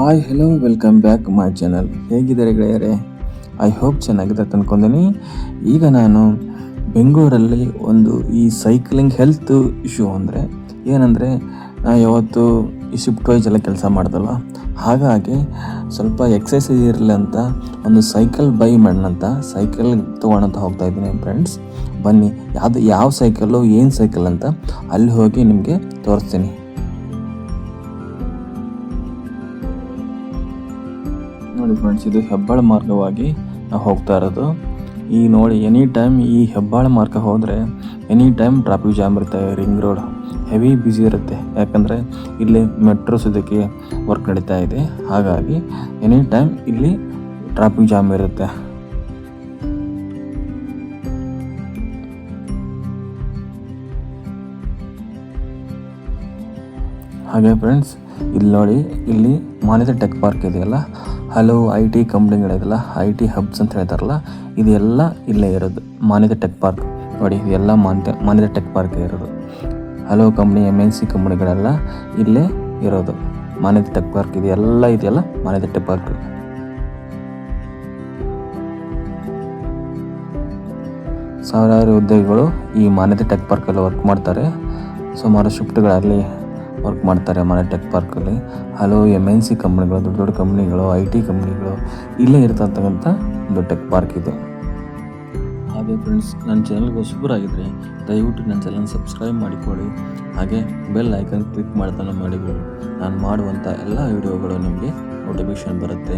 Hi hello welcome back my channel. ಹೇಗಿದ್ದಾರೆ ಗೆಳೆಯರೆ? I hope ಚೆನ್ನಾಗಿದೆ ಅಂದ್ಕೊಂಡಿದ್ದೀನಿ. ಈಗ ನಾನು ಬೆಂಗಳೂರಲ್ಲಿ ಒಂದು ಈ ಸೈಕ್ಲಿಂಗ್ ಹೆಲ್ತ್ ಇಶ್ಯೂ ಏನಂದರೆ ನಾ ಯಾವತ್ತು ಈ ಶಿಫ್ಟ್ ವೈಸ್ ಎಲ್ಲ ಕೆಲಸ ಮಾಡ್ದಲ್ಲ, ಹಾಗಾಗಿ ಸ್ವಲ್ಪ ಎಕ್ಸಸೈಸ್ ಇರಲಿ ಅಂತ ಒಂದು ಸೈಕಲ್ ಬೈ ಮಾಡೋಣಂತ ಸೈಕಲ್ ತೊಗೊಳಂತ ಹೋಗ್ತಾ ಇದ್ದೀನಿ ಫ್ರೆಂಡ್ಸ್. ಬನ್ನಿ, ಯಾವ ಸೈಕಲ್ಲು ಏನು ಸೈಕಲ್ ಅಂತ ಅಲ್ಲಿ ಹೋಗಿ ನಿಮಗೆ ತೋರಿಸ್ತೀನಿ. ನೋಡಿ ಫ್ರೆಂಡ್ಸ್, ಇದು ಹೆಬ್ಬಾಳ ಮಾರ್ಗವಾಗಿ ನಾವು ಹೋಗ್ತಾ ಇರೋದು. ಈಗ ನೋಡಿ, ಎನಿ ಟೈಮ್ ಈ ಹೆಬ್ಬಾಳ ಮಾರ್ಗ ಹೋದರೆ ಎನಿ ಟೈಮ್ ಟ್ರಾಫಿಕ್ ಜಾಮ್ ಇರುತ್ತೆ. ರಿಂಗ್ ರೋಡ್ ಹೆವಿ ಬ್ಯುಸಿ ಇರುತ್ತೆ, ಯಾಕಂದರೆ ಇಲ್ಲಿ ಮೆಟ್ರೋ ಸದ್ಯಕ್ಕೆ ವರ್ಕ್ ನಡೀತಾ ಇದೆ. ಹಾಗಾಗಿ ಎನಿ ಟೈಮ್ ಇಲ್ಲಿ ಟ್ರಾಫಿಕ್ ಜಾಮ್ ಇರುತ್ತೆ. ಹಾಗೆ ಫ್ರೆಂಡ್ಸ್, ಇಲ್ಲಿ ನೋಡಿ, ಇಲ್ಲಿ ಮಾನ್ಯತೆ ಟೆಕ್ ಪಾರ್ಕ್ ಇದೆಯಲ್ಲ, ಹಲವು IT ಕಂಪ್ನಿಗಳಿದೆಯಲ್ಲ, IT ಹಬ್ಸ್ ಅಂತ ಹೇಳ್ತಾರಲ್ಲ, ಇದೆಲ್ಲ ಇಲ್ಲೇ ಇರೋದು. ಮಾನ್ಯತೆ ಟೆಕ್ ಪಾರ್ಕ್ ನೋಡಿ, ಇದೆಲ್ಲ ಮಾನ್ಯತೆ ಟೆಕ್ ಪಾರ್ಕ್ ಇರೋದು. ಹಲವು ಕಂಪ್ನಿ MNC ಕಂಪ್ನಿಗಳೆಲ್ಲ ಇಲ್ಲೇ ಇರೋದು. ಮಾನ್ಯತೆ ಟೆಕ್ ಪಾರ್ಕ್ ಇದೆಯಲ್ಲ ಮಾನ್ಯತೆ ಟೆಕ್ ಪಾರ್ಕ್. ಸಾವಿರಾರು ಉದ್ಯೋಗಿಗಳು ಈ ಮಾನ್ಯತೆ ಟೆಕ್ ಪಾರ್ಕಲ್ಲಿ ವರ್ಕ್ ಮಾಡ್ತಾರೆ. ಸುಮಾರು ಶಿಫ್ಟ್ಗಳಲ್ಲಿ ವರ್ಕ್ ಮಾಡ್ತಾರೆ ಮಾನ್ಯತೆ ಟೆಕ್ ಪಾರ್ಕಲ್ಲಿ. ಹಲವು MNC ಕಂಪ್ನಿಗಳು, ದೊಡ್ಡ ದೊಡ್ಡ ಕಂಪ್ನಿಗಳು, IT ಕಂಪ್ನಿಗಳು ಇಲ್ಲೇ ಇರ್ತಕ್ಕಂಥ ಒಂದು ಟೆಕ್ ಪಾರ್ಕ್ ಇದು. ಹಾಗೆ ಫ್ರೆಂಡ್ಸ್, ನನ್ನ ಚಾನಲ್ಗೆ ಹೊಸಬರಾಗಿದ್ದರೆ ದಯವಿಟ್ಟು ನನ್ನ ಚಾನಲ್ ಸಬ್ಸ್ಕ್ರೈಬ್ ಮಾಡಿಕೊಳ್ಳಿ. ಹಾಗೆ ಬೆಲ್ ಐಕನ್ ಕ್ಲಿಕ್ ಮಾಡ್ತಾನೆ ಮಾಡಿಕೊಳ್ಳಿ. ನಾನು ಮಾಡುವಂಥ ಎಲ್ಲ ವಿಡಿಯೋಗಳು ನಿಮಗೆ ನೋಟಿಫಿಕೇಶನ್ ಬರುತ್ತೆ.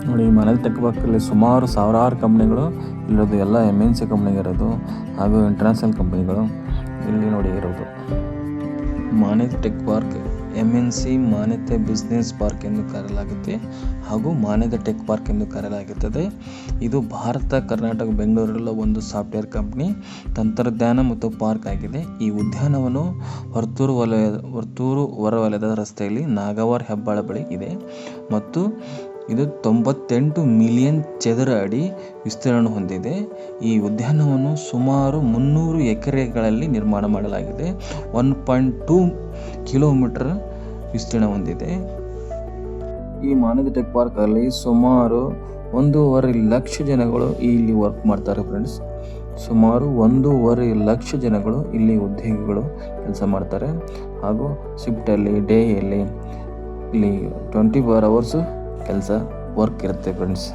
ನೋಡಿ, ಮಾನ್ಯತೆ ಟೆಕ್ ಪಾರ್ಕಲ್ಲಿ ಸುಮಾರು ಸಾವಿರಾರು ಕಂಪ್ನಿಗಳು ಇರೋದು. ಎಲ್ಲ MNC ಕಂಪ್ನಿಗಿರೋದು ಹಾಗೂ ಇಂಟರ್ನ್ಯಾಷನಲ್ ಕಂಪ್ನಿಗಳು ಇಲ್ಲಿ ನೋಡಿ ಇರೋದು. ಮಾನ್ಯತೆ ಟೆಕ್ ಪಾರ್ಕ್ MNC ಮಾನ್ಯತೆ ಬಿಸ್ನೆಸ್ ಪಾರ್ಕ್ ಎಂದು ಕರೆಯಲಾಗುತ್ತೆ ಹಾಗೂ ಮಾನ್ಯತೆ ಟೆಕ್ ಪಾರ್ಕ್ ಎಂದು ಕರೆಯಲಾಗುತ್ತದೆ. ಇದು ಭಾರತ, ಕರ್ನಾಟಕ, ಬೆಂಗಳೂರಲ್ಲ ಒಂದು ಸಾಫ್ಟ್ವೇರ್ ಕಂಪ್ನಿ, ತಂತ್ರಜ್ಞಾನ ಮತ್ತು ಪಾರ್ಕ್ ಆಗಿದೆ. ಈ ಉದ್ಯಾನವನ್ನು ವರ್ತೂರು ಹೊರವಲಯದ ರಸ್ತೆಯಲ್ಲಿ ನಾಗವಾರ ಹೆಬ್ಬಾಳ ಬಳಿ ಇದೆ ಮತ್ತು ಇದು 98 ಮಿಲಿಯನ್ ಚದರ ಅಡಿ ವಿಸ್ತೀರ್ಣ ಹೊಂದಿದೆ. ಈ ಉದ್ಯಾನವನ್ನು ಸುಮಾರು 300 ಎಕರೆಗಳಲ್ಲಿ ನಿರ್ಮಾಣ ಮಾಡಲಾಗಿದೆ. 1.2 ಕಿಲೋಮೀಟರ್ ವಿಸ್ತೀರ್ಣ ಹೊಂದಿದೆ. ಈ ಮಾನ್ಯತೆ ಟೆಕ್ ಪಾರ್ಕಲ್ಲಿ ಸುಮಾರು 1.5 ಲಕ್ಷ ಜನಗಳು ಇಲ್ಲಿ ವರ್ಕ್ ಮಾಡ್ತಾರೆ ಫ್ರೆಂಡ್ಸ್. ಸುಮಾರು 1.5 ಲಕ್ಷ ಜನಗಳು ಇಲ್ಲಿ ಉದ್ಯೋಗಿಗಳು ಕೆಲಸ ಮಾಡ್ತಾರೆ. ಹಾಗೂ ಶಿಫ್ಟಲ್ಲಿ, ಡೇಯಲ್ಲಿ ಇಲ್ಲಿ 24 ಅವರ್ಸು ಕೆಲಸ ವರ್ಕ್ ಇರುತ್ತೆ ಫ್ರೆಂಡ್ಸ್.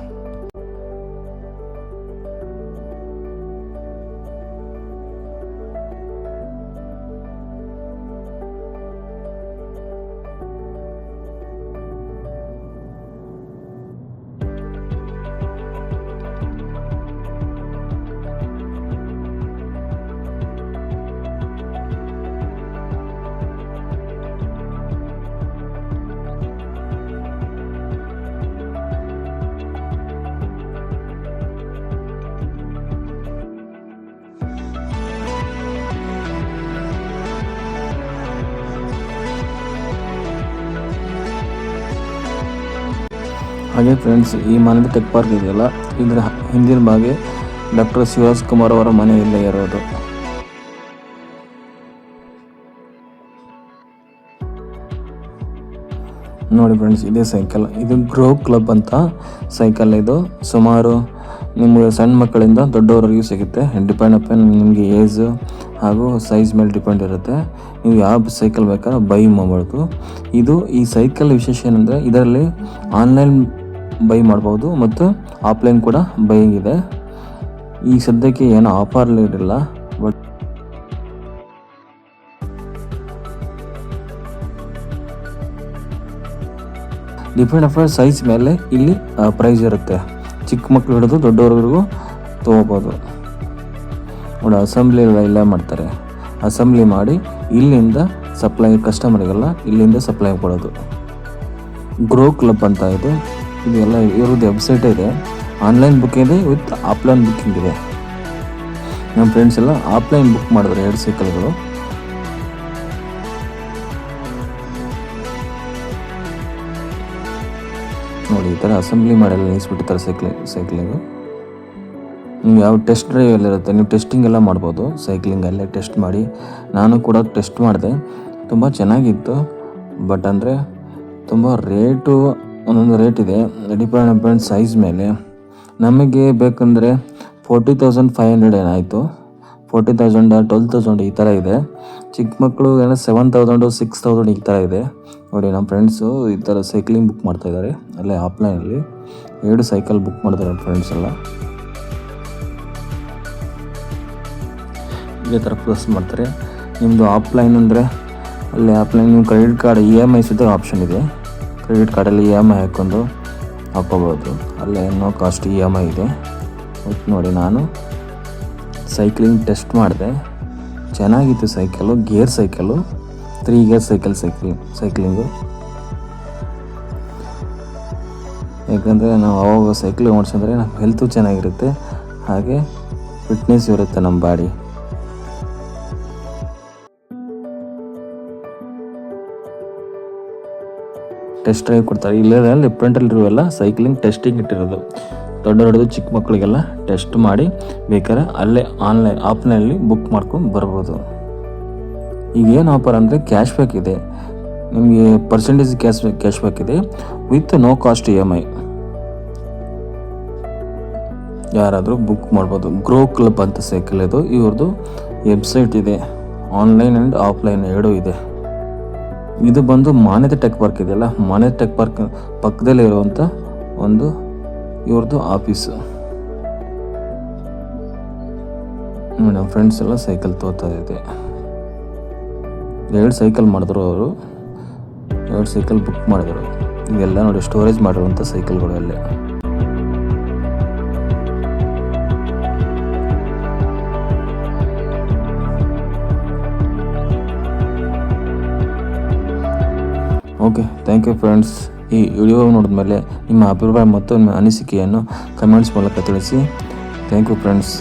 ಹಾಗೆ ಫ್ರೆಂಡ್ಸ್, ಈ ಮಾನ್ಯತೆ ಟೆಕ್ ಪಾರ್ಕ್ ಇದೆಯಲ್ಲ, ಇದರ ಹಿಂದಿನ ಭಾಗ ಡಾಕ್ಟರ್ ಶಿವರಾಜ್ ಕುಮಾರ್ ಅವರ ಮನೆ ಇಲ್ಲೇ ಇರೋದು. ನೋಡಿ ಫ್ರೆಂಡ್ಸ್, ಇದೇ ಸೈಕಲ್. ಇದು ಗ್ರೋ ಕ್ಲಬ್ ಅಂತ ಸೈಕಲ್. ಇದು ಸುಮಾರು ನಿಮಗೆ ಸಣ್ಣ ಮಕ್ಕಳಿಂದ ದೊಡ್ಡವರಿಗೂ ಸಿಗುತ್ತೆ. ಡಿಪೆಂಡ್ ಅಪಾನ್ ನಿಮಗೆ ಏಜ್ ಹಾಗೂ ಸೈಜ್ ಮೇಲೆ ಡಿಪೆಂಡ್ ಇರುತ್ತೆ. ನೀವು ಯಾವ ಸೈಕಲ್ ಬೇಕಾದ್ರೆ ಬೈ ಮಾಡಬೇಕು. ಈ ಸೈಕಲ್ ವಿಶೇಷ ಏನಂದರೆ, ಇದರಲ್ಲಿ ಆನ್ಲೈನ್ ಬೈ ಮಾಡ್ಬೋದು ಮತ್ತು ಆಫ್ಲೈನ್ ಕೂಡ ಬೈ ಇದೆ. ಈ ಸದ್ಯಕ್ಕೆ ಏನೋ ಆಫರ್ ಇರಲಿಲ್ಲ, ಬಟ್ ಡಿಪೆಂಡ್ ಅಪಾನ್ ಸೈಜ್ ಮೇಲೆ ಇಲ್ಲಿ ಪ್ರೈಸ್ ಇರುತ್ತೆ. ಚಿಕ್ಕ ಮಕ್ಕಳು ಹಿಡಿದು ದೊಡ್ಡವರೆಗೂ ತೊಗೋಬೋದು. ನೋಡಿ, ಅಸೆಂಬ್ಲಿ ಇಲ್ಲೇ ಮಾಡ್ತಾರೆ. ಅಸೆಂಬ್ಲಿ ಮಾಡಿ ಇಲ್ಲಿಂದ ಸಪ್ಲೈ ಕಸ್ಟಮರಿಗೆಲ್ಲ ಇಲ್ಲಿಂದ ಸಪ್ಲೈ ಕೊಡೋದು. ಗ್ರೋ ಕ್ಲಬ್ ಅಂತ ಇದು ಎಲ್ಲ ಇವ್ರದ್ದು ವೆಬ್ಸೈಟ್ ಇದೆ. ಆನ್ಲೈನ್ ಬುಕ್ಕಿಂಗ್ ಇದೆ ವಿತ್ ಆಫ್ಲೈನ್ ಬುಕ್ಕಿಂಗ್ ಇದೆ. ನಮ್ಮ ಫ್ರೆಂಡ್ಸ್ ಎಲ್ಲ ಆಫ್ಲೈನ್ ಬುಕ್ ಮಾಡಿದ್ರು 2 ಸೈಕಲ್ಗಳು. ನೋಡಿ ಈ ಥರ ಅಸೆಂಬ್ಲಿ ಮಾಡೆಲ್ಲ ನಿಲ್ಲಿಸ್ಬಿಟ್ಟಿರ್ತಾರೆ ಸೈಕ್ಲಿಂಗು. ನಿಮ್ಗೆ ಯಾವ ಟೆಸ್ಟ್ ಡ್ರೈವ್ ಎಲ್ಲ ಇರುತ್ತೆ, ನೀವು ಟೆಸ್ಟಿಂಗ್ ಎಲ್ಲ ಮಾಡ್ಬೋದು. ಸೈಕ್ಲಿಂಗ್ ಅಲ್ಲೇ ಟೆಸ್ಟ್ ಮಾಡಿ, ನಾನು ಕೂಡ ಟೆಸ್ಟ್ ಮಾಡಿದೆ, ತುಂಬ ಚೆನ್ನಾಗಿತ್ತು. ಬಟ್ ಅಂದರೆ ತುಂಬ ರೇಟು ಒಂದೊಂದು ರೇಟ್ ಇದೆ, ಡಿಪೆಂಡ್ ಸೈಜ್ ಮೇಲೆ. ನಮಗೆ ಬೇಕಂದರೆ 40,500 ಏನಾಯಿತು, 40,000 12,000 ಈ ಥರ ಇದೆ. ಚಿಕ್ಕ ಮಕ್ಕಳು ಏನೋ 7,000 6,000 ಈ ಥರ ಇದೆ. ನೋಡಿ ನಮ್ಮ ಫ್ರೆಂಡ್ಸು ಈ ಥರ ಸೈಕ್ಲಿಂಗ್ ಬುಕ್ ಮಾಡ್ತಾಯಿದ್ದಾರೆ ಅಲ್ಲೇ ಆಫ್ಲೈನಲ್ಲಿ. 2 ಸೈಕಲ್ ಬುಕ್ ಮಾಡಿದ್ದಾರೆ ನಮ್ಮ ಫ್ರೆಂಡ್ಸ್ ಎಲ್ಲ. ಇದೇ ಥರ ಪ್ಲಸ್ ಮಾಡ್ತಾರೆ. ನಿಮ್ಮದು ಆಫ್ಲೈನ್ ಅಂದರೆ ಅಲ್ಲಿ ಆಫ್ಲೈನ್ ನಿಮ್ಮ ಕ್ರೆಡಿಟ್ ಕಾರ್ಡ್ EMI ಸಿದ್ದ ಆಪ್ಷನ್ ಇದೆ. ಕ್ರೆಡಿಟ್ ಕಾರ್ಡಲ್ಲಿ EMI ಹಾಕ್ಕೊಂಡು ಹಾಕ್ಕೋಬೋದು. ಅಲ್ಲೇ ನೋ ಕಾಸ್ಟ್ EMI ಇದೆ. ನೋಡಿ ನಾನು ಸೈಕ್ಲಿಂಗ್ ಟೆಸ್ಟ್ ಮಾಡಿದೆ, ಚೆನ್ನಾಗಿತ್ತು cycle. Gear cycle, 3 gear cycling. ಯಾಕಂದರೆ ನಾವು ಅವಾಗ ಸೈಕ್ಲಿಂಗ್ ಓಡಿಸಿದ್ರೆ ನಮ್ಮ ಹೆಲ್ತು ಚೆನ್ನಾಗಿರುತ್ತೆ, ಹಾಗೆ ಫಿಟ್ನೆಸ್ ಇರುತ್ತೆ ನಮ್ಮ ಬಾಡಿ. ಟೆಸ್ಟ್ ಡ್ರೈವ್ ಕೊಡ್ತಾರೆ. ಇಲ್ಲೇ ಲೆಫ್ಟಲ್ಲಿರುವೆಲ್ಲ ಸೈಕ್ಲಿಂಗ್ ಟೆಸ್ಟಿಂಗ್ ಇಟ್ಟಿರೋದು. ದೊಡ್ಡದು ಚಿಕ್ಕ ಮಕ್ಕಳಿಗೆಲ್ಲ ಟೆಸ್ಟ್ ಮಾಡಿ ಬೇಕಾದ್ರೆ ಅಲ್ಲೇ ಆಫ್ಲೈನಲ್ಲಿ ಬುಕ್ ಮಾಡ್ಕೊಂಡು ಬರ್ಬೋದು. ಈಗೇನು ಆಫರ್ ಅಂದರೆ ಕ್ಯಾಶ್ ಬ್ಯಾಕ್ ಇದೆ, ನಿಮಗೆ ಪರ್ಸೆಂಟೇಜ್ ಕ್ಯಾಶ್ ಬ್ಯಾಕ್ ಇದೆ ವಿತ್ ನೋ ಕಾಸ್ಟ್ EMI. ಯಾರಾದರೂ ಬುಕ್ ಮಾಡ್ಬೋದು. ಗ್ರೋ ಕ್ಲಬ್ ಅಂತ ಸೈಕಲ್ ಇದು. ಇವ್ರದ್ದು ವೆಬ್ಸೈಟ್ ಇದೆ, ಆನ್ಲೈನ್ ಆ್ಯಂಡ್ ಆಫ್ಲೈನ್ 2 ಇದೆ. ಇದು ಬಂದು ಮಾನ್ಯತೆ ಟೆಕ್ ಪಾರ್ಕ್ ಇದೆಯಲ್ಲ, ಮಾನ್ಯತೆ ಟೆಕ್ ಪಾರ್ಕ್ ಪಕ್ಕದಲ್ಲೇ ಇರುವಂಥ ಒಂದು ಇವ್ರದ್ದು ಆಫೀಸು. ನಮ್ಮ ಫ್ರೆಂಡ್ಸ್ ಎಲ್ಲ ಸೈಕಲ್ ತೋತಾ ಇದೆ. 2 ಸೈಕಲ್ ಮಾಡಿದ್ರು ಅವರು, 2 ಸೈಕಲ್ ಬುಕ್ ಮಾಡಿದ್ರು. ಇವೆಲ್ಲ ನೋಡಿ ಸ್ಟೋರೇಜ್ ಮಾಡಿರುವಂಥ ಸೈಕಲ್ಗಳು ಅಲ್ಲೇ. Okay, thank you friends. ಈ ವಿಡಿಯೋ ನೋಡಿದ್ಮೇಲೆ ನಿಮ್ಮ ಅಭಿಪ್ರಾಯ ಮತ್ತು ನಿಮ್ಮ ಅನಿಸಿಕೆಯನ್ನು ಕಮೆಂಟ್ಸ್ ಮೂಲಕ ತಿಳಿಸಿ. Thank you friends.